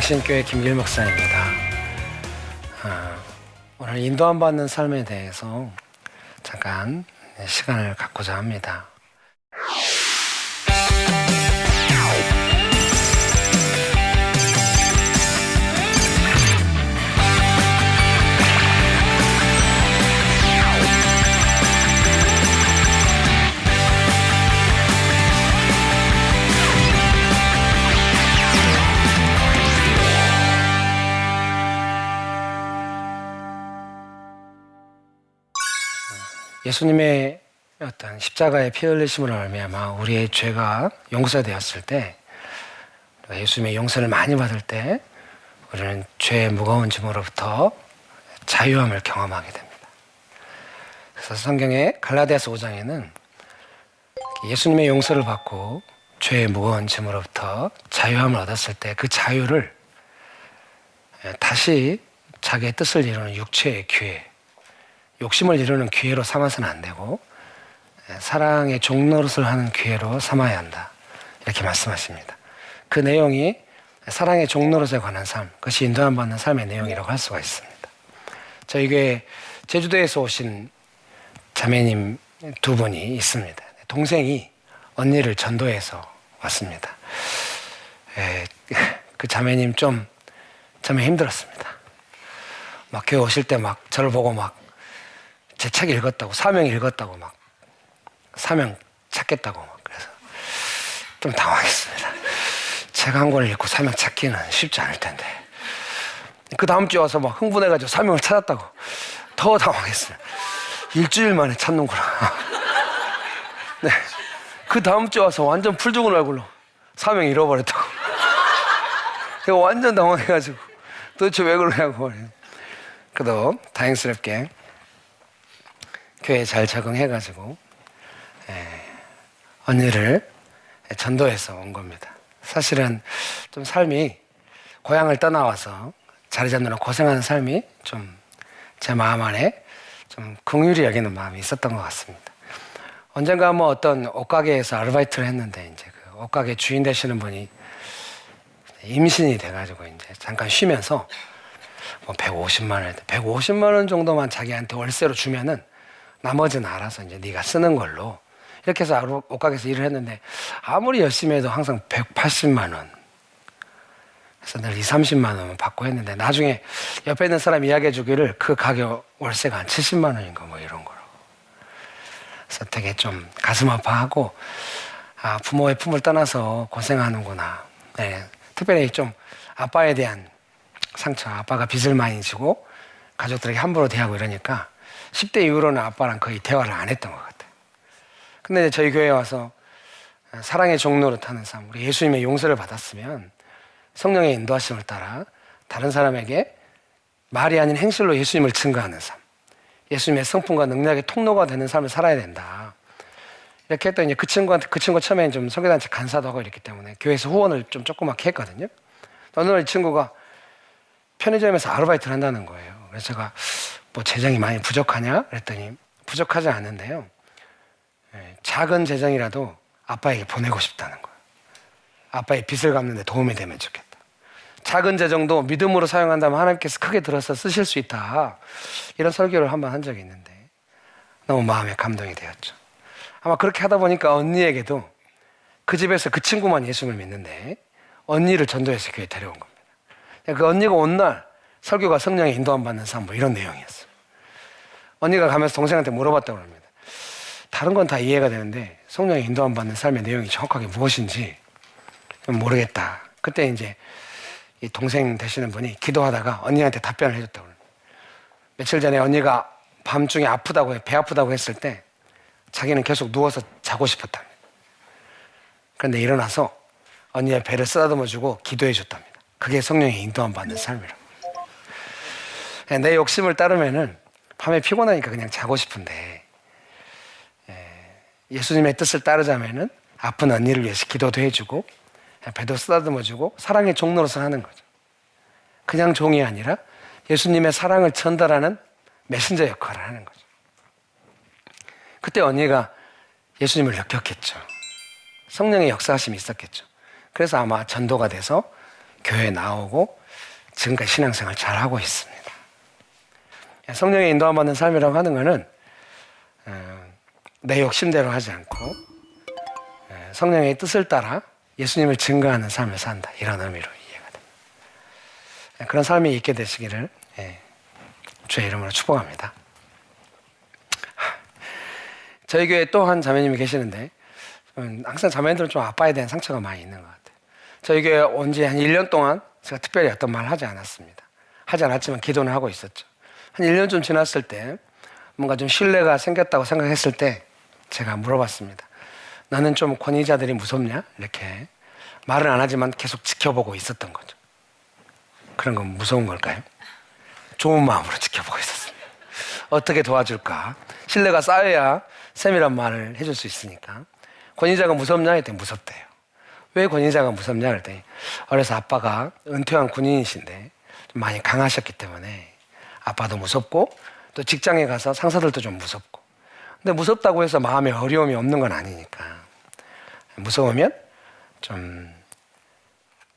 양신교회 김길 목사입니다. 오늘 인도함 받는 삶에 대해서 잠깐 시간을 갖고자 합니다. 예수님의 어떤 십자가의 피 흘리심으로 말미암아 우리의 죄가 용서되었을 때, 예수님의 용서를 많이 받을 때 우리는 죄의 무거운 짐으로부터 자유함을 경험하게 됩니다. 그래서 성경의 갈라디아서 5장에는 예수님의 용서를 받고 죄의 무거운 짐으로부터 자유함을 얻었을 때 그 자유를 다시 자기의 뜻을 이루는 육체의 기회, 욕심을 이루는 기회로 삼아서는 안 되고 사랑의 종노릇을 하는 기회로 삼아야 한다, 이렇게 말씀하십니다. 그 내용이 사랑의 종노릇에 관한 삶, 그것이 인도함 받는 삶의 내용이라고 할 수가 있습니다. 저희 교회 제주도에서 오신 자매님 두 분이 있습니다. 동생이 언니를 전도해서 왔습니다. 그 자매님 좀 힘들었습니다. 막 교회 오실 때 막 저를 보고 막 제 책 읽었다고, 사명 읽었다고, 막 사명 찾겠다고, 막 그래서 좀 당황했습니다. 책 한 권을 읽고 사명 찾기는 쉽지 않을 텐데, 그 다음 주에 와서 막 흥분해가지고 사명을 찾았다고, 더 당황했어요. 일주일 만에 찾는구나. 네. 그 다음 주에 와서 완전 풀 죽은 얼굴로 사명 잃어버렸다고. 제가 완전 당황해가지고 도대체 왜 그러냐고. 그래도 다행스럽게 교회에 잘 적응해가지고 언니를 전도해서 온 겁니다. 사실은 좀 삶이, 고향을 떠나와서 자리 잡느라 고생하는 삶이 좀 제 마음 안에 좀 긍휼히 여기는 마음이 있었던 것 같습니다. 언젠가 뭐 어떤 옷가게에서 아르바이트를 했는데, 이제 그 옷가게 주인 되시는 분이 임신이 돼가지고 이제 잠깐 쉬면서 뭐 150만 원 정도만 자기한테 월세로 주면은 나머지는 알아서 이제 네가 쓰는 걸로, 이렇게 해서 옷가게에서 일을 했는데, 아무리 열심히 해도 항상 180만 원, 그래서 늘 30만 원만 받고 했는데, 나중에 옆에 있는 사람이 이야기해 주기를 그 가게 월세가 한 70만 원인가 뭐 이런 거로. 그래서 되게 좀 가슴 아파하고, 부모의 품을 떠나서 고생하는구나. 네, 특별히 좀 아빠에 대한 상처, 아빠가 빚을 많이 지고 가족들에게 함부로 대하고 이러니까 10대 이후로는 아빠랑 거의 대화를 안 했던 것 같아요. 근데 저희 교회에 와서 사랑의 종노릇 하는 삶, 우리 예수님의 용서를 받았으면 성령의 인도하심을 따라 다른 사람에게 말이 아닌 행실로 예수님을 증거하는 삶, 예수님의 성품과 능력의 통로가 되는 삶을 살아야 된다, 이렇게 했더니 그 친구 처음에 좀 선교단체 간사도 하고 이랬기 때문에 교회에서 후원을 좀 조그맣게 했거든요. 어느 날 이 친구가 편의점에서 아르바이트를 한다는 거예요. 그래서 제가 뭐 재정이 많이 부족하냐? 그랬더니 부족하지 않은데요, 작은 재정이라도 아빠에게 보내고 싶다는 거예요. 아빠의 빚을 갚는 데 도움이 되면 좋겠다. 작은 재정도 믿음으로 사용한다면 하나님께서 크게 들어서 쓰실 수 있다, 이런 설교를 한번 한 적이 있는데 너무 마음에 감동이 되었죠. 아마 그렇게 하다 보니까 언니에게도, 그 집에서 그 친구만 예수님을 믿는데 언니를 전도해서 교회에 데려온 겁니다. 그 언니가 온 날 설교가 성령의 인도함 받는 삶, 뭐 이런 내용이었어요. 언니가 가면서 동생한테 물어봤다고 합니다. 다른 건 다 이해가 되는데 성령의 인도함 받는 삶의 내용이 정확하게 무엇인지 모르겠다. 그때 이제 이 동생 되시는 분이 기도하다가 언니한테 답변을 해줬다고 합니다. 며칠 전에 언니가 밤중에 배 아프다고 했을 때 자기는 계속 누워서 자고 싶었답니다. 그런데 일어나서 언니의 배를 쓰다듬어주고 기도해 줬답니다. 그게 성령의 인도함 받는 삶이라고. 내 욕심을 따르면은 밤에 피곤하니까 그냥 자고 싶은데, 예수님의 뜻을 따르자면은 아픈 언니를 위해서 기도도 해주고 배도 쓰다듬어주고 사랑의 종로로서 하는 거죠. 그냥 종이 아니라 예수님의 사랑을 전달하는 메신저 역할을 하는 거죠. 그때 언니가 예수님을 느꼈겠죠. 성령의 역사하심이 있었겠죠. 그래서 아마 전도가 돼서 교회에 나오고 지금까지 신앙생활 잘하고 있습니다. 성령의 인도함 받는 삶이라고 하는 것은 내 욕심대로 하지 않고 성령의 뜻을 따라 예수님을 증거하는 삶을 산다, 이런 의미로 이해가 됩니다. 그런 삶이 있게 되시기를 주의 이름으로 축복합니다. 저희 교회에 또 한 자매님이 계시는데 항상 자매들은 좀 아빠에 대한 상처가 많이 있는 것 같아요. 저희 교회 온 지 한 1년 동안 제가 특별히 어떤 말 하지 않았습니다. 하지 않았지만 기도는 하고 있었죠. 한 1년 좀 지났을 때 뭔가 좀 신뢰가 생겼다고 생각했을 때 제가 물어봤습니다. 나는 좀 권위자들이 무섭냐? 이렇게 말은 안 하지만 계속 지켜보고 있었던 거죠. 그런 건 무서운 걸까요? 좋은 마음으로 지켜보고 있었습니다. 어떻게 도와줄까? 신뢰가 쌓여야 쌤이란 말을 해줄 수 있으니까. 권위자가 무섭냐? 했더니 무섭대요. 왜 권위자가 무섭냐? 그랬더니 어려서 아빠가 은퇴한 군인이신데 좀 많이 강하셨기 때문에 아빠도 무섭고 또 직장에 가서 상사들도 좀 무섭고. 근데 무섭다고 해서 마음에 어려움이 없는 건 아니니까 무서우면 좀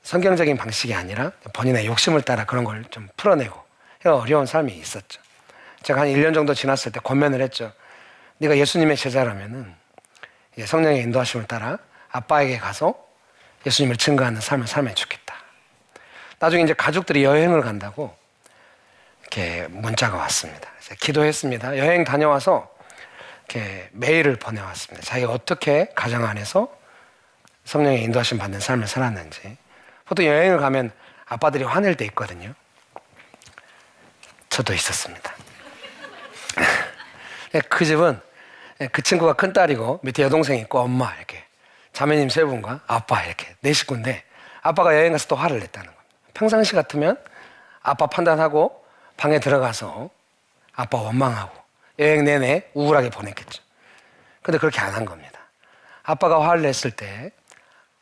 성경적인 방식이 아니라 본인의 욕심을 따라 그런 걸 좀 풀어내고 어려운 삶이 있었죠. 제가 한 1년 정도 지났을 때 권면을 했죠. 네가 예수님의 제자라면은 성령의 인도하심을 따라 아빠에게 가서 예수님을 증거하는 삶을 살면 좋겠다. 나중에 이제 가족들이 여행을 간다고 이렇게 문자가 왔습니다. 그래서 기도했습니다. 여행 다녀와서 이렇게 메일을 보내왔습니다. 자기가 어떻게 가정 안에서 성령의 인도하심 받는 삶을 살았는지. 보통 여행을 가면 아빠들이 화낼 때 있거든요. 저도 있었습니다. 그 집은 그 친구가 큰딸이고 밑에 여동생이 있고 엄마 이렇게 자매님 세 분과 아빠 이렇게 네 식구인데 아빠가 여행 가서 또 화를 냈다는 겁니다. 평상시 같으면 아빠 판단하고 방에 들어가서 아빠 원망하고 여행 내내 우울하게 보냈겠죠. 근데 그렇게 안 한 겁니다. 아빠가 화를 냈을 때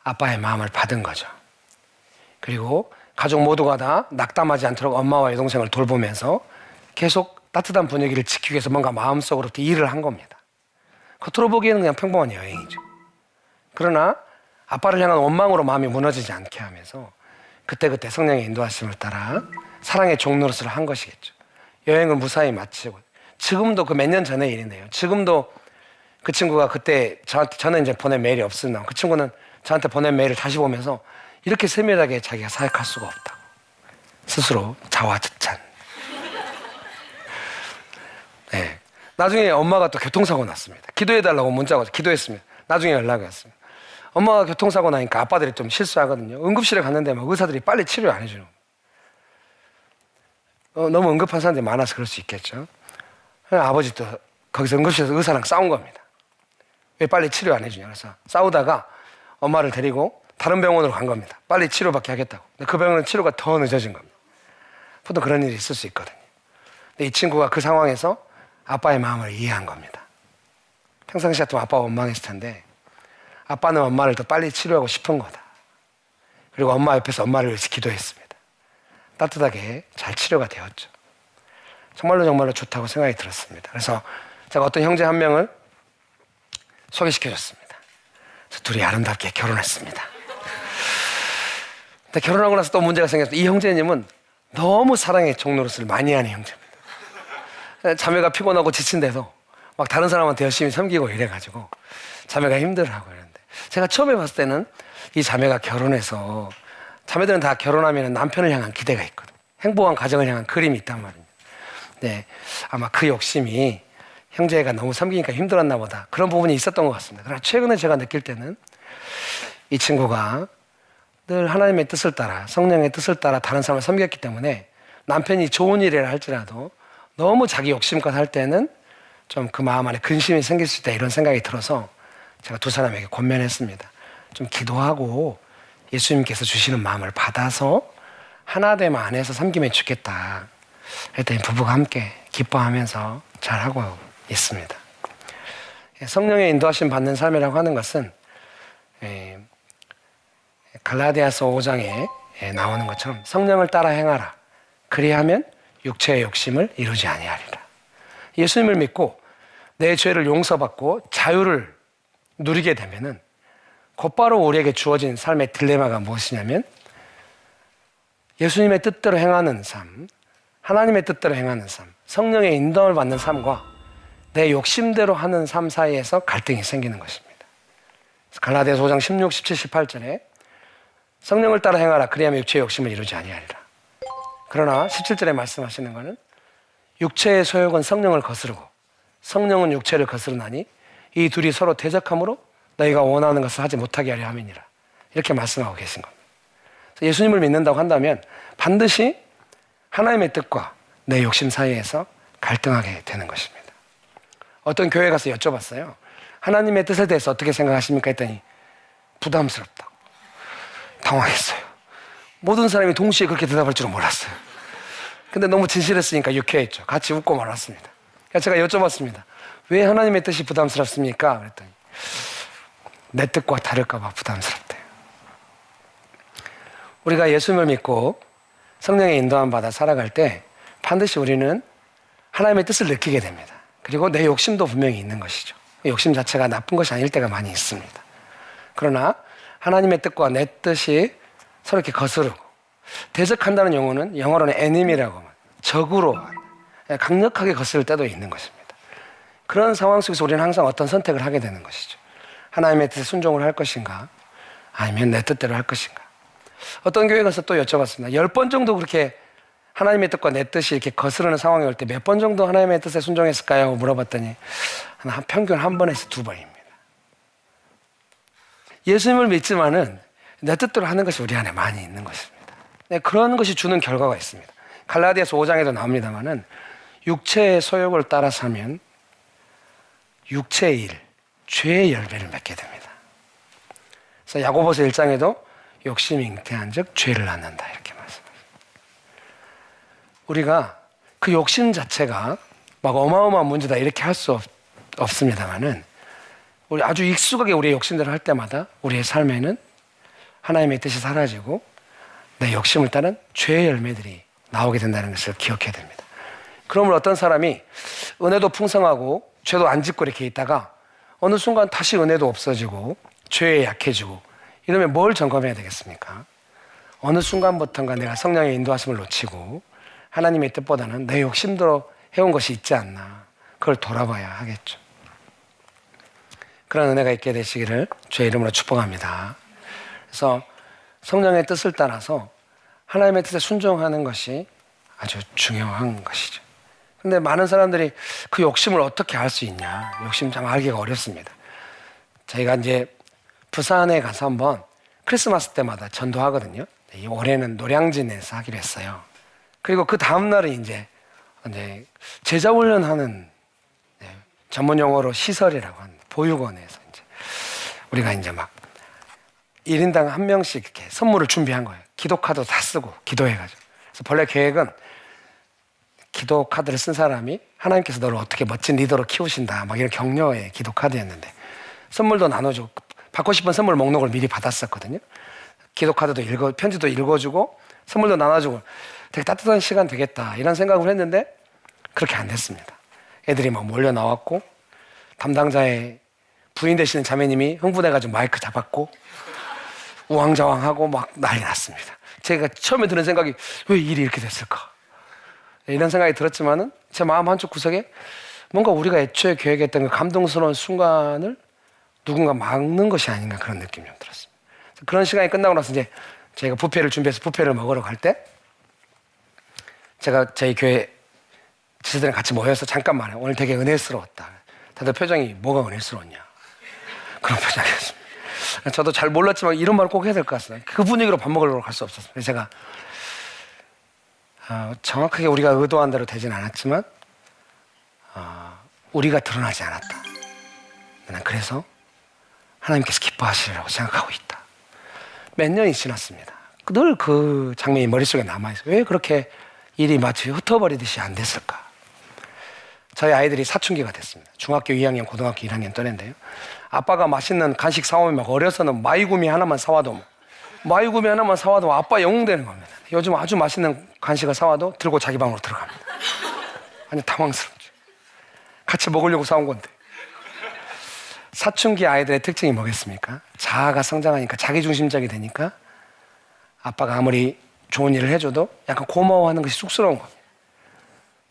아빠의 마음을 받은 거죠. 그리고 가족 모두가 다 낙담하지 않도록 엄마와 여동생을 돌보면서 계속 따뜻한 분위기를 지키기 위해서 뭔가 마음속으로 일을 한 겁니다. 겉으로 보기에는 그냥 평범한 여행이죠. 그러나 아빠를 향한 원망으로 마음이 무너지지 않게 하면서 그때그때 성령의 인도하심을 따라 사랑의 종로릇을 한 것이겠죠. 여행을 무사히 마치고 지금도 그 몇 년 전의 일인데요. 지금도 그 친구가 그때 저는 이제 보낸 메일이 없으나 그 친구는 저한테 보낸 메일을 다시 보면서 이렇게 세밀하게 자기가 사역할 수가 없다고 스스로 자화자찬. 네. 나중에 엄마가 또 교통사고 났습니다. 기도해달라고 문자가 와서 기도했습니다. 나중에 연락이 왔습니다. 엄마가 교통사고 나니까 아빠들이 좀 실수하거든요. 응급실에 갔는데 막 의사들이 빨리 치료 안 해주는 거예요. 너무 응급한 사람들이 많아서 그럴 수 있겠죠. 아버지도 거기서 응급실에서 의사랑 싸운 겁니다. 왜 빨리 치료 안 해주냐. 그래서 싸우다가 엄마를 데리고 다른 병원으로 간 겁니다. 빨리 치료받게 하겠다고. 근데 그 병원은 치료가 더 늦어진 겁니다. 보통 그런 일이 있을 수 있거든요. 근데 이 친구가 그 상황에서 아빠의 마음을 이해한 겁니다. 평상시 같으면 아빠가 원망했을 텐데 아빠는 엄마를 더 빨리 치료하고 싶은 거다. 그리고 엄마 옆에서 엄마를 위해서 기도했습니다. 따뜻하게 잘 치료가 되었죠. 정말로 좋다고 생각이 들었습니다. 그래서 제가 어떤 형제 한 명을 소개시켜줬습니다. 그래서 둘이 아름답게 결혼했습니다. 근데 결혼하고 나서 또 문제가 생겼어요. 이 형제님은 너무 사랑의 종노릇을 많이 하는 형제입니다. 자매가 피곤하고 지친데도 막 다른 사람한테 열심히 섬기고 이래가지고 자매가 힘들어하고 이러는데 제가 처음에 봤을 때는 이 자매가 결혼해서 자매들은 다 결혼하면 남편을 향한 기대가 있거든요. 행복한 가정을 향한 그림이 있단 말이에요. 네, 아마 그 욕심이 형제가 너무 섬기니까 힘들었나 보다 그런 부분이 있었던 것 같습니다. 그러나 최근에 제가 느낄 때는 이 친구가 늘 하나님의 뜻을 따라 성령의 뜻을 따라 다른 사람을 섬겼기 때문에 남편이 좋은 일이라 할지라도 너무 자기 욕심껏 할 때는 좀 그 마음 안에 근심이 생길 수 있다 이런 생각이 들어서 제가 두 사람에게 권면했습니다. 좀 기도하고 예수님께서 주시는 마음을 받아서 하나됨 안에서 섬기면 좋겠다. 그랬더니 부부가 함께 기뻐하면서 잘하고 있습니다. 성령의 인도하심 받는 삶이라고 하는 것은 갈라디아서 5장에 나오는 것처럼 성령을 따라 행하라. 그리하면 육체의 욕심을 이루지 아니하리라. 예수님을 믿고 내 죄를 용서받고 자유를 누리게 되면은 곧바로 우리에게 주어진 삶의 딜레마가 무엇이냐면 예수님의 뜻대로 행하는 삶, 하나님의 뜻대로 행하는 삶, 성령의 인도를 받는 삶과 내 욕심대로 하는 삶 사이에서 갈등이 생기는 것입니다. 갈라디아서 5장 16, 17, 18절에 성령을 따라 행하라 그리하면 육체의 욕심을 이루지 아니하리라. 그러나 17절에 말씀하시는 것은 육체의 소욕은 성령을 거스르고 성령은 육체를 거스르나니 이 둘이 서로 대적함으로 너희가 원하는 것을 하지 못하게 하려 함이니라. 이렇게 말씀하고 계신 겁니다. 예수님을 믿는다고 한다면 반드시 하나님의 뜻과 내 욕심 사이에서 갈등하게 되는 것입니다. 어떤 교회 가서 여쭤봤어요. 하나님의 뜻에 대해서 어떻게 생각하십니까? 했더니 부담스럽다고. 당황했어요. 모든 사람이 동시에 그렇게 대답할 줄은 몰랐어요. 근데 너무 진실했으니까 유쾌했죠. 같이 웃고 말았습니다. 그래서 제가 여쭤봤습니다. 왜 하나님의 뜻이 부담스럽습니까? 그랬더니 내 뜻과 다를까 봐 부담스럽대요. 우리가 예수님을 믿고 성령의 인도함 받아 살아갈 때 반드시 우리는 하나님의 뜻을 느끼게 됩니다. 그리고 내 욕심도 분명히 있는 것이죠. 욕심 자체가 나쁜 것이 아닐 때가 많이 있습니다. 그러나 하나님의 뜻과 내 뜻이 서로 이렇게 거스르고 대적한다는 용어는 영어로는 enemy라고 적으로 강력하게 거스를 때도 있는 것입니다. 그런 상황 속에서 우리는 항상 어떤 선택을 하게 되는 것이죠. 하나님의 뜻에 순종을 할 것인가 아니면 내 뜻대로 할 것인가. 어떤 교회 가서 또 여쭤봤습니다. 10번 정도 그렇게 하나님의 뜻과 내 뜻이 이렇게 거스르는 상황이 올 때 몇 번 정도 하나님의 뜻에 순종했을까요? 물어봤더니 평균 한 번에서 2번입니다. 예수님을 믿지만은 내 뜻대로 하는 것이 우리 안에 많이 있는 것입니다. 네, 그런 것이 주는 결과가 있습니다. 갈라디아서 5장에도 나옵니다만은 육체의 소욕을 따라 사면 육체의 일, 죄의 열매를 맺게 됩니다. 그래서 야고보서 1장에도 욕심이 잉태한 즉 죄를 낳는다 이렇게 말씀합니다. 우리가 그 욕심 자체가 막 어마어마한 문제다 이렇게 할 수 없습니다만은 우리 아주 익숙하게 우리의 욕심대로 할 때마다 우리의 삶에는 하나님의 뜻이 사라지고 내 욕심을 따른 죄의 열매들이 나오게 된다는 것을 기억해야 됩니다. 그러면 어떤 사람이 은혜도 풍성하고 죄도 안 짓고 이렇게 있다가 어느 순간 다시 은혜도 없어지고 죄에 약해지고 이러면 뭘 점검해야 되겠습니까? 어느 순간부터인가 내가 성령의 인도하심을 놓치고 하나님의 뜻보다는 내 욕심대로 해온 것이 있지 않나 그걸 돌아봐야 하겠죠. 그런 은혜가 있게 되시기를 주의 이름으로 축복합니다. 그래서 성령의 뜻을 따라서 하나님의 뜻에 순종하는 것이 아주 중요한 것이죠. 근데 많은 사람들이 그 욕심을 어떻게 알 수 있냐? 욕심 참 알기가 어렵습니다. 저희가 이제 부산에 가서 한번 크리스마스 때마다 전도하거든요. 올해는 노량진에서 하기로 했어요. 그리고 그 다음날은 이제 제자 훈련하는 전문 용어로 시설이라고 하는 보육원에서 이제 우리가 이제 막 1인당 한 명씩 이렇게 선물을 준비한 거예요. 기도 카드 다 쓰고 기도해가지고. 그래서 본래 계획은 기도 카드를 쓴 사람이 하나님께서 너를 어떻게 멋진 리더로 키우신다 막 이런 격려의 기도 카드였는데 선물도 나눠주고 받고 싶은 선물 목록을 미리 받았었거든요. 기도 카드도 편지도 읽어주고 선물도 나눠주고 되게 따뜻한 시간 되겠다 이런 생각을 했는데 그렇게 안 됐습니다. 애들이 막 몰려 나왔고 담당자의 부인 되시는 자매님이 흥분해가지고 마이크 잡았고 우왕좌왕하고 막 난리 났습니다. 제가 처음에 드는 생각이 왜 일이 이렇게 됐을까? 이런 생각이 들었지만은 제 마음 한쪽 구석에 뭔가 우리가 애초에 계획했던 그 감동스러운 순간을 누군가 막는 것이 아닌가 그런 느낌이 좀 들었습니다. 그런 시간이 끝나고 나서 이제 저희가 뷔페를 준비해서 뷔페를 먹으러 갈 때 제가 저희 교회 지사들이랑 같이 모여서 잠깐만 오늘 되게 은혜스러웠다. 다들 표정이 뭐가 은혜스러웠냐 그런 표정이었습니다. 저도 잘 몰랐지만 이런 말을 꼭 해야 될 것 같습니다. 그 분위기로 밥 먹으러 갈 수 없었어요. 그래서 제가 정확하게 우리가 의도한 대로 되진 않았지만 우리가 드러나지 않았다. 나는 그래서 하나님께서 기뻐하시리라고 생각하고 있다. 몇 년이 지났습니다. 늘 그 장면이 머릿속에 남아있어요. 왜 그렇게 일이 마치 흩어버리듯이 안 됐을까? 저희 아이들이 사춘기가 됐습니다. 중학교 2학년, 고등학교 1학년 또래인데요. 아빠가 맛있는 간식 사오면 막 어려서는 마이구미 하나만 사와도 아빠 영웅되는 겁니다. 요즘 아주 맛있는 간식을 사와도 들고 자기 방으로 들어갑니다. 아니 당황스럽죠. 같이 먹으려고 사온 건데. 사춘기 아이들의 특징이 뭐겠습니까? 자아가 성장하니까 자기중심적이 되니까 아빠가 아무리 좋은 일을 해줘도 약간 고마워하는 것이 쑥스러운 겁니다.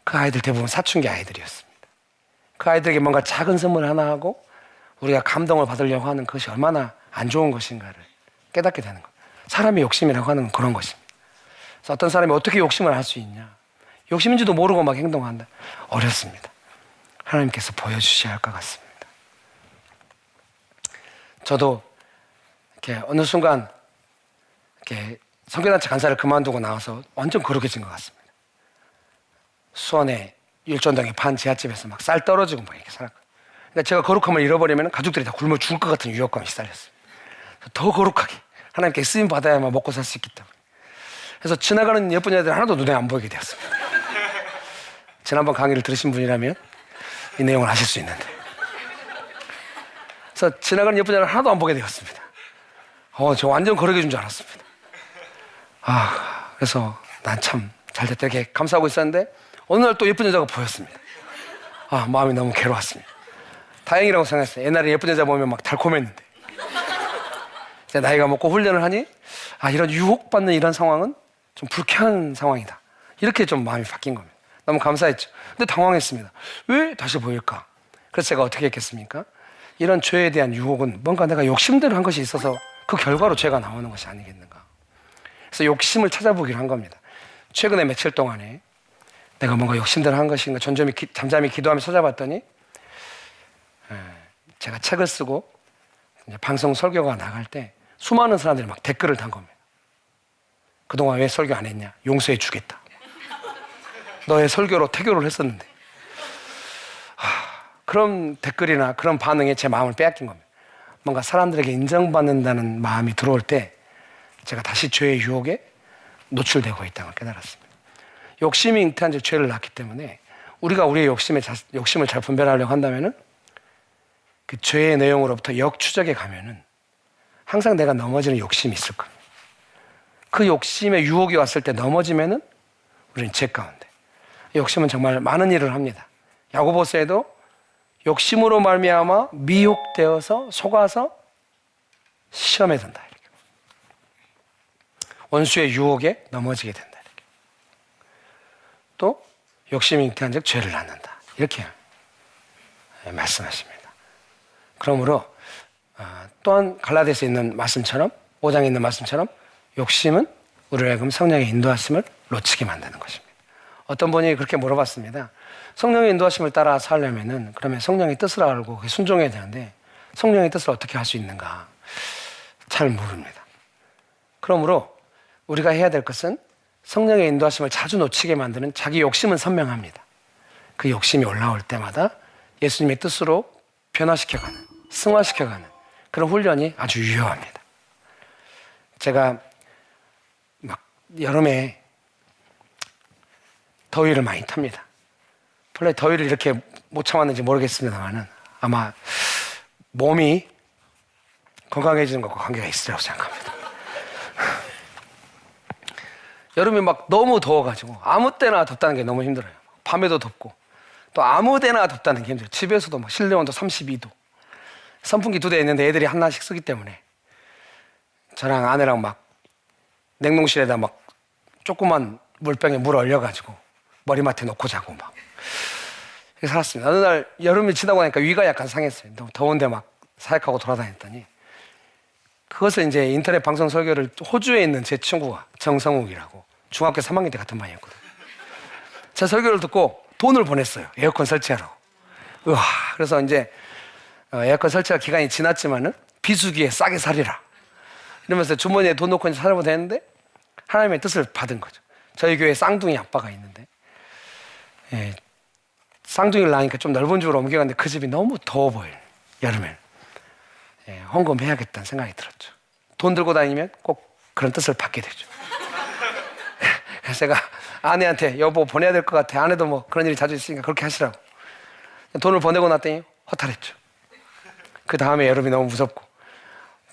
그 아이들 대부분 사춘기 아이들이었습니다. 그 아이들에게 뭔가 작은 선물 하나 하고 우리가 감동을 받으려고 하는 것이 얼마나 안 좋은 것인가를 깨닫게 되는 거예요. 사람의 욕심이라고 하는 건 그런 것입니다. 그래서 어떤 사람이 어떻게 욕심을 할 수 있냐? 욕심인지도 모르고 막 행동한다. 어렵습니다. 하나님께서 보여주셔야 할 것 같습니다. 저도 이렇게 어느 순간 이렇게 선교단체 간사를 그만두고 나와서 완전 거룩해진 것 같습니다. 수원의 일전동의 반 지하집에서 막 쌀 떨어지고 막 이렇게 살았거든요. 그러니까 제가 거룩함을 잃어버리면 가족들이 다 굶어 죽을 것 같은 위협감이 시달렸어요. 더 거룩하게 하나님께 쓰임 받아야만 먹고 살 수 있기 때문에. 그래서 지나가는 예쁜 여자들 하나도 눈에 안 보이게 되었습니다. 지난번 강의를 들으신 분이라면 이 내용을 아실 수 있는데. 그래서 지나가는 예쁜 여자를 하나도 안 보게 되었습니다. 저 완전 거룩해진 줄 알았습니다. 그래서 난 참 잘됐다 이렇게 감사하고 있었는데 어느 날 또 예쁜 여자가 보였습니다. 마음이 너무 괴로웠습니다. 다행이라고 생각했어요. 옛날에 예쁜 여자 보면 막 달콤했는데 이제 나이가 먹고 훈련을 하니 이런 유혹받는 이런 상황은 좀 불쾌한 상황이다. 이렇게 좀 마음이 바뀐 겁니다. 너무 감사했죠. 근데 당황했습니다. 왜 다시 보일까? 그래서 제가 어떻게 했겠습니까? 이런 죄에 대한 유혹은 뭔가 내가 욕심대로 한 것이 있어서 그 결과로 죄가 나오는 것이 아니겠는가. 그래서 욕심을 찾아보기로 한 겁니다. 최근에 며칠 동안에 내가 뭔가 욕심대로 한 것인가 잠잠히 기도하며 찾아봤더니 제가 책을 쓰고 이제 방송 설교가 나갈 때 수많은 사람들이 막 댓글을 단 겁니다. 그동안 왜 설교 안 했냐? 용서해 주겠다. 너의 설교로 태교를 했었는데. 그런 댓글이나 그런 반응에 제 마음을 빼앗긴 겁니다. 뭔가 사람들에게 인정받는다는 마음이 들어올 때 제가 다시 죄의 유혹에 노출되고 있다는 걸 깨달았습니다. 욕심이 잉태한 즉 죄를 낳기 때문에 우리가 우리의 욕심을 잘 분별하려고 한다면은 그 죄의 내용으로부터 역추적에 가면은 항상 내가 넘어지는 욕심이 있을 겁니다. 그 욕심의 유혹이 왔을 때 넘어지면은 우리는 죄 가운데. 욕심은 정말 많은 일을 합니다. 야고보서에도 욕심으로 말미암아 미혹되어서 속아서 시험에 든다. 이렇게. 원수의 유혹에 넘어지게 된다. 이렇게. 또 욕심이 잉태한 즉 죄를 낳는다. 이렇게 말씀하십니다. 그러므로 또한 갈라디아서에 있는 말씀처럼 5장에 있는 말씀처럼 욕심은 우리를 하여금 성령의 인도하심을 놓치게 만드는 것입니다. 어떤 분이 그렇게 물어봤습니다. 성령의 인도하심을 따라 살려면은 그러면 성령의 뜻을 알고 순종해야 되는데 성령의 뜻을 어떻게 할 수 있는가? 잘 모릅니다. 그러므로 우리가 해야 될 것은 성령의 인도하심을 자주 놓치게 만드는 자기 욕심은 선명합니다. 그 욕심이 올라올 때마다 예수님의 뜻으로 변화시켜가는, 승화시켜가는 그런 훈련이 아주 유효합니다. 제가 막 여름에 더위를 많이 탑니다. 원래 더위를 이렇게 못 참았는지 모르겠습니다만은 아마 몸이 건강해지는 것과 관계가 있으리라고 생각합니다. 여름에 막 너무 더워가지고 아무 때나 덥다는 게 너무 힘들어요. 밤에도 덥고 또 아무 데나 덥다는 게 힘들어요. 집에서도 막 실내 온도 32도. 선풍기 2대 있는데 애들이 하나씩 쓰기 때문에 저랑 아내랑 막 냉동실에다 막 조그만 물병에 물 얼려가지고 머리맡에 놓고 자고 막 이렇게 살았습니다. 어느 날 여름이 지나고 나니까 위가 약간 상했어요. 너무 더운데 막 사역하고 돌아다녔더니 그것을 이제 인터넷 방송 설교를 호주에 있는 제 친구가 정성욱이라고 중학교 3학년 때 같은 반이었거든요. 제 설교를 듣고 돈을 보냈어요. 에어컨 설치하라고. 우와, 그래서 이제 에어컨 설치할 기간이 지났지만은 비수기에 싸게 살리라. 이러면서 주머니에 돈 넣고 이제 살아보면 되는데 하나님의 뜻을 받은 거죠. 저희 교회에 쌍둥이 아빠가 있는데 쌍둥이를 낳으니까 좀 넓은 집으로 옮겨갔는데 그 집이 너무 더워 보여요. 여름엔. 헌금해야겠다는 생각이 들었죠. 돈 들고 다니면 꼭 그런 뜻을 받게 되죠. 그래서 제가 아내한테 여보 보내야 될 것 같아. 아내도 뭐 그런 일이 자주 있으니까 그렇게 하시라고. 돈을 보내고 났더니 허탈했죠. 그 다음에 여름이 너무 무섭고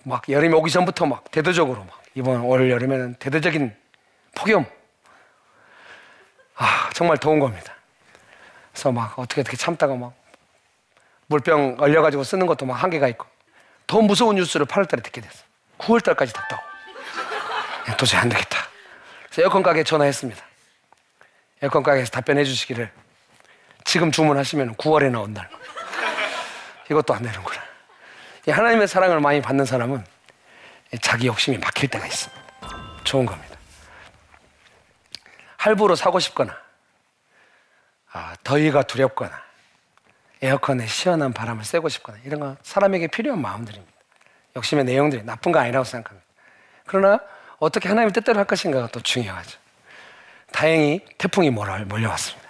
막 여름이 오기 전부터 막 대대적으로 막 이번 올 여름에는 대대적인 폭염. 정말 더운 겁니다. 그래서 막 어떻게 참다가 막 물병 얼려가지고 쓰는 것도 막 한계가 있고 더 무서운 뉴스를 8월 달에 듣게 됐어요. 9월 달까지 덥다고. 도저히 안 되겠다. 그래서 에어컨 가게에 전화했습니다. 에어컨 가게에서 답변해 주시기를 지금 주문하시면 9월에 나온다. 이것도 안 되는구나. 이 하나님의 사랑을 많이 받는 사람은 자기 욕심이 막힐 때가 있습니다. 좋은 겁니다. 할부로 사고 싶거나 더위가 두렵거나 에어컨에 시원한 바람을 쐬고 싶거나 이런 건 사람에게 필요한 마음들입니다. 욕심의 내용들이 나쁜 거 아니라고 생각합니다. 그러나 어떻게 하나님의 뜻대로 할 것인가가 또 중요하죠. 다행히 태풍이 몰려왔습니다.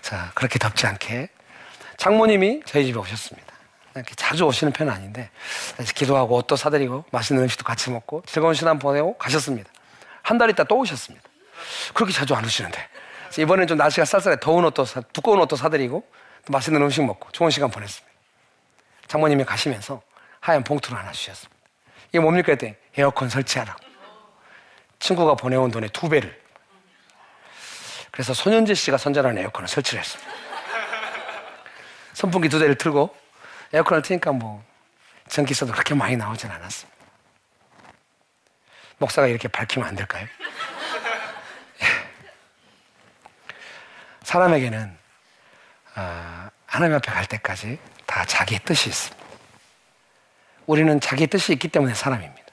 자, 그렇게 덥지 않게 장모님이 저희 집에 오셨습니다. 이렇게 자주 오시는 편은 아닌데 기도하고 옷도 사드리고 맛있는 음식도 같이 먹고 즐거운 시간 보내고 가셨습니다. 한 달 있다 또 오셨습니다. 그렇게 자주 안 오시는데 이번엔 좀 날씨가 쌀쌀해 더운 옷도 두꺼운 옷도 사드리고 또 맛있는 음식 먹고 좋은 시간 보냈습니다. 장모님이 가시면서 하얀 봉투를 하나 주셨습니다. 이게 뭡니까 했더니 에어컨 설치하라고. 친구가 보내온 돈의 2배를. 그래서 손현재 씨가 선전하는 에어컨을 설치를 했습니다. 선풍기 2대를 틀고 에어컨을 트니까 전기세도 그렇게 많이 나오진 않았습니다. 목사가 이렇게 밝히면 안 될까요? 사람에게는 하나님 앞에 갈 때까지 다 자기의 뜻이 있습니다. 우리는 자기의 뜻이 있기 때문에 사람입니다.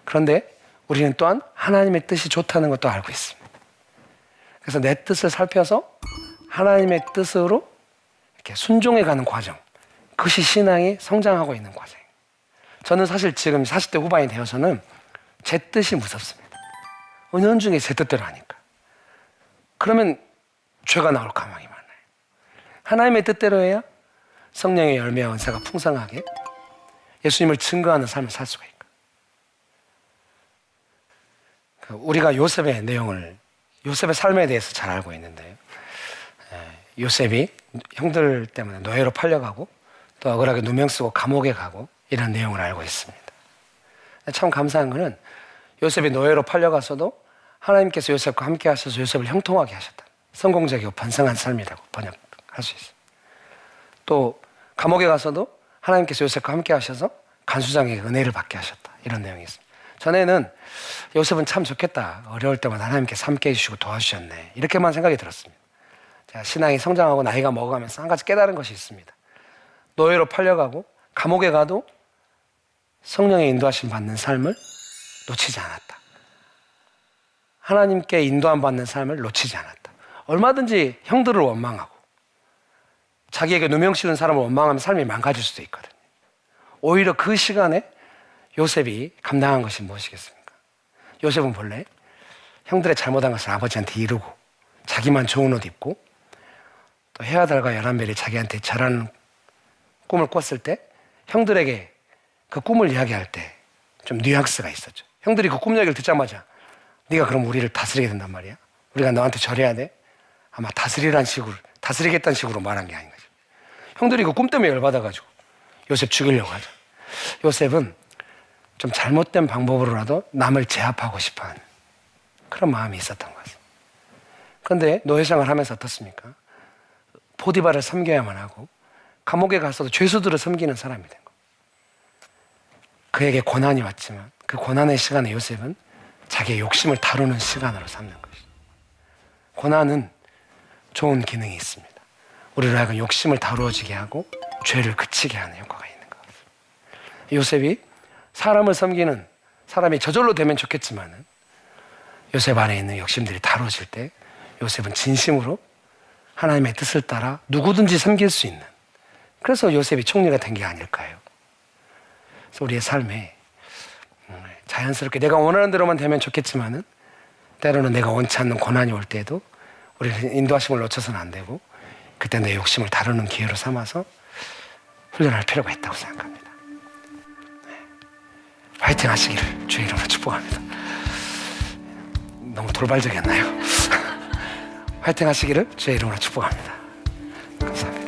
그런데 우리는 또한 하나님의 뜻이 좋다는 것도 알고 있습니다. 그래서 내 뜻을 살펴서 하나님의 뜻으로 이렇게 순종해가는 과정, 그것이 신앙이 성장하고 있는 과정이에요. 저는 사실 지금 40대 후반이 되어서는 제 뜻이 무섭습니다. 은연중에 제 뜻대로 하니까. 그러면 죄가 나올 가망이 많아요. 하나님의 뜻대로 해야 성령의 열매와 은사가 풍성하게 예수님을 증거하는 삶을 살 수가 있고. 우리가 요셉의 삶에 대해서 잘 알고 있는데 요셉이 형들 때문에 노예로 팔려가고 또 억울하게 누명 쓰고 감옥에 가고 이런 내용을 알고 있습니다. 참 감사한 것은 요셉이 노예로 팔려가서도 하나님께서 요셉과 함께 하셔서 요셉을 형통하게 하셨다. 성공적이고 번성한 삶이라고 번역할 수 있어요. 또 감옥에 가서도 하나님께서 요셉과 함께 하셔서 간수장에게 은혜를 받게 하셨다. 이런 내용이 있습니다. 전에는 요셉은 참 좋겠다. 어려울 때마다 하나님께서 함께 해주시고 도와주셨네. 이렇게만 생각이 들었습니다. 제가 신앙이 성장하고 나이가 먹어가면서 한 가지 깨달은 것이 있습니다. 노예로 팔려가고 감옥에 가도 성령의 인도하심 받는 삶을 놓치지 않았다. 하나님께 인도함 받는 삶을 놓치지 않았다. 얼마든지 형들을 원망하고 자기에게 누명 씌운 사람을 원망하면 삶이 망가질 수도 있거든요. 오히려 그 시간에 요셉이 감당한 것이 무엇이겠습니까? 요셉은 본래 형들의 잘못한 것을 아버지한테 이루고 자기만 좋은 옷 입고 또 해와 달과 열한별이 자기한테 잘하는 꿈을 꿨을 때 형들에게 그 꿈을 이야기할 때 좀 뉘앙스가 있었죠. 형들이 그 꿈 이야기를 듣자마자 네가 그럼 우리를 다스리게 된단 말이야? 우리가 너한테 절해야 돼? 아마 다스리겠다는 식으로 말한 게 아닌 거죠. 형들이 그 꿈 때문에 열받아가지고 요셉 죽이려고 하죠. 요셉은 좀 잘못된 방법으로라도 남을 제압하고 싶어하는 그런 마음이 있었던 거죠. 그런데 노예생활을 하면서 어떻습니까? 보디바를 섬겨야만 하고 감옥에 가서도 죄수들을 섬기는 사람이 된 거예요. 그에게 고난이 왔지만 그 고난의 시간에 요셉은 자기의 욕심을 다루는 시간으로 삼는 것이죠. 고난은 좋은 기능이 있습니다. 우리로 하여금 욕심을 다루어지게 하고 죄를 그치게 하는 효과가 있는 것 같습니다. 요셉이 사람을 섬기는 사람이 저절로 되면 좋겠지만 요셉 안에 있는 욕심들이 다루어질 때 요셉은 진심으로 하나님의 뜻을 따라 누구든지 섬길 수 있는, 그래서 요셉이 총리가 된 게 아닐까요? 그래서 우리의 삶에 자연스럽게 내가 원하는 대로만 되면 좋겠지만은 때로는 내가 원치 않는 고난이 올 때에도 우리는 인도하심을 놓쳐서는 안 되고 그때 내 욕심을 다루는 기회로 삼아서 훈련할 필요가 있다고 생각합니다. 화이팅 하시기를 주의 이름으로 축복합니다. 너무 돌발적이었나요? 화이팅 하시기를 주의 이름으로 축복합니다. 감사합니다.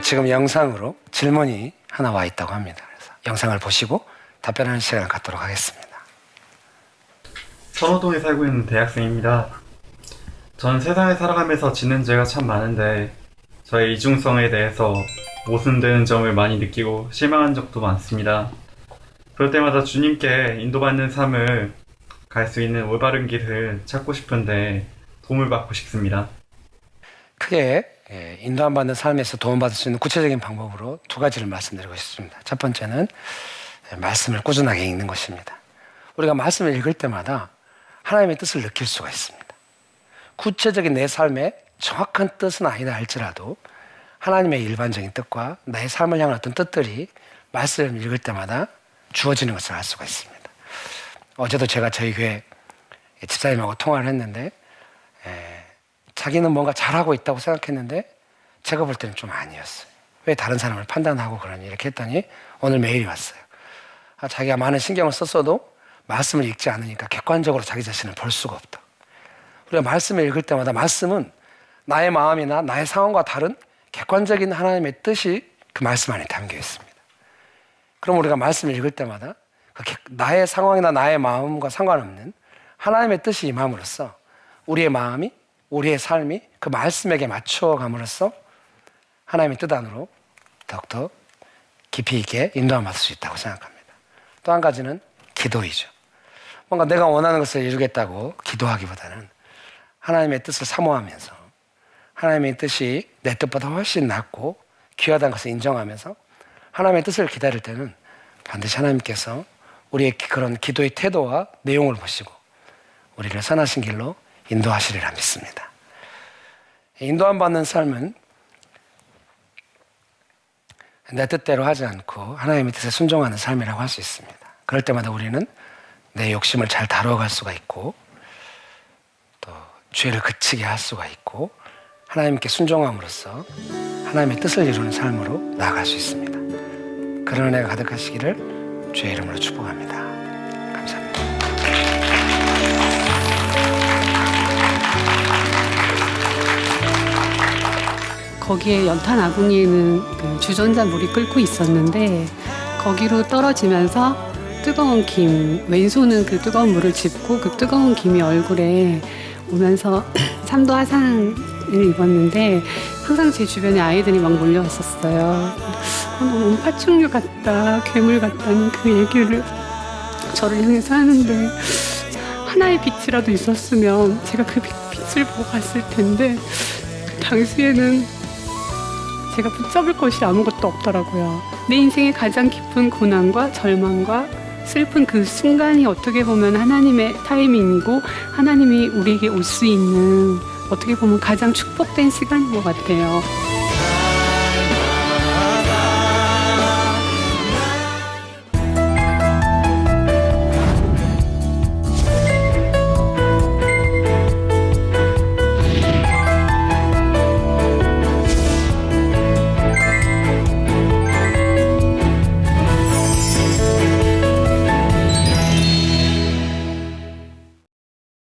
지금 영상으로 질문이 하나 와 있다고 합니다. 그래서 영상을 보시고 답변하는 시간을 갖도록 하겠습니다. 선호동에 살고 있는 대학생입니다. 전 세상을 살아가면서 짓는 죄가 참 많은데 저의 이중성에 대해서 모순되는 점을 많이 느끼고 실망한 적도 많습니다. 그럴 때마다 주님께 인도받는 삶을 갈 수 있는 올바른 길을 찾고 싶은데 도움을 받고 싶습니다. 크게 인도 안 받는 삶에서 도움받을 수 있는 구체적인 방법으로 두 가지를 말씀드리고 싶습니다. 첫 번째는 말씀을 꾸준하게 읽는 것입니다. 우리가 말씀을 읽을 때마다 하나님의 뜻을 느낄 수가 있습니다. 구체적인 내 삶의 정확한 뜻은 아니다 할지라도 하나님의 일반적인 뜻과 나의 삶을 향한 어떤 뜻들이 말씀을 읽을 때마다 주어지는 것을 알 수가 있습니다. 어제도 제가 저희 교회 집사님하고 통화를 했는데 자기는 뭔가 잘하고 있다고 생각했는데 제가 볼 때는 좀 아니었어요. 왜 다른 사람을 판단하고 그러니 이렇게 했더니 오늘 메일이 왔어요. 자기가 많은 신경을 썼어도 말씀을 읽지 않으니까 객관적으로 자기 자신을 볼 수가 없다. 우리가 말씀을 읽을 때마다 말씀은 나의 마음이나 나의 상황과 다른 객관적인 하나님의 뜻이 그 말씀 안에 담겨 있습니다. 그럼 우리가 말씀을 읽을 때마다 나의 상황이나 나의 마음과 상관없는 하나님의 뜻이 임함으로써 우리의 마음이, 우리의 삶이 그 말씀에게 맞추어감으로써 하나님의 뜻 안으로 더욱더 깊이 있게 인도함을 받을 수 있다고 생각합니다. 또 한 가지는 기도이죠. 뭔가 내가 원하는 것을 이루겠다고 기도하기보다는 하나님의 뜻을 사모하면서 하나님의 뜻이 내 뜻보다 훨씬 낫고 귀하다는 것을 인정하면서 하나님의 뜻을 기다릴 때는 반드시 하나님께서 우리의 그런 기도의 태도와 내용을 보시고 우리를 선하신 길로 인도하시리라 믿습니다. 인도함 받는 삶은 내 뜻대로 하지 않고 하나님의 뜻에 순종하는 삶이라고 할 수 있습니다. 그럴 때마다 우리는 내 욕심을 잘 다뤄갈 수가 있고 또 죄를 그치게 할 수가 있고 하나님께 순종함으로써 하나님의 뜻을 이루는 삶으로 나아갈 수 있습니다. 그런 은혜가 가득하시기를 주의 이름으로 축복합니다. 감사합니다. 거기에 연탄 아궁이에는 그 주전자 물이 끓고 있었는데 거기로 떨어지면서 뜨거운 김, 왼손은 그 뜨거운 물을 짚고 그 뜨거운 김이 얼굴에 오면서 3도 화상을 입었는데 항상 제 주변에 아이들이 막 몰려왔었어요. 너무 파충류 같다, 괴물 같다는 그 얘기를 저를 향해서 하는데 하나의 빛이라도 있었으면 제가 그 빛을 보고 갔을 텐데 그 당시에는 제가 붙잡을 것이 아무것도 없더라고요. 내 인생의 가장 깊은 고난과 절망과 슬픈 그 순간이 어떻게 보면 하나님의 타이밍이고 하나님이 우리에게 올 수 있는 어떻게 보면 가장 축복된 시간인 것 같아요.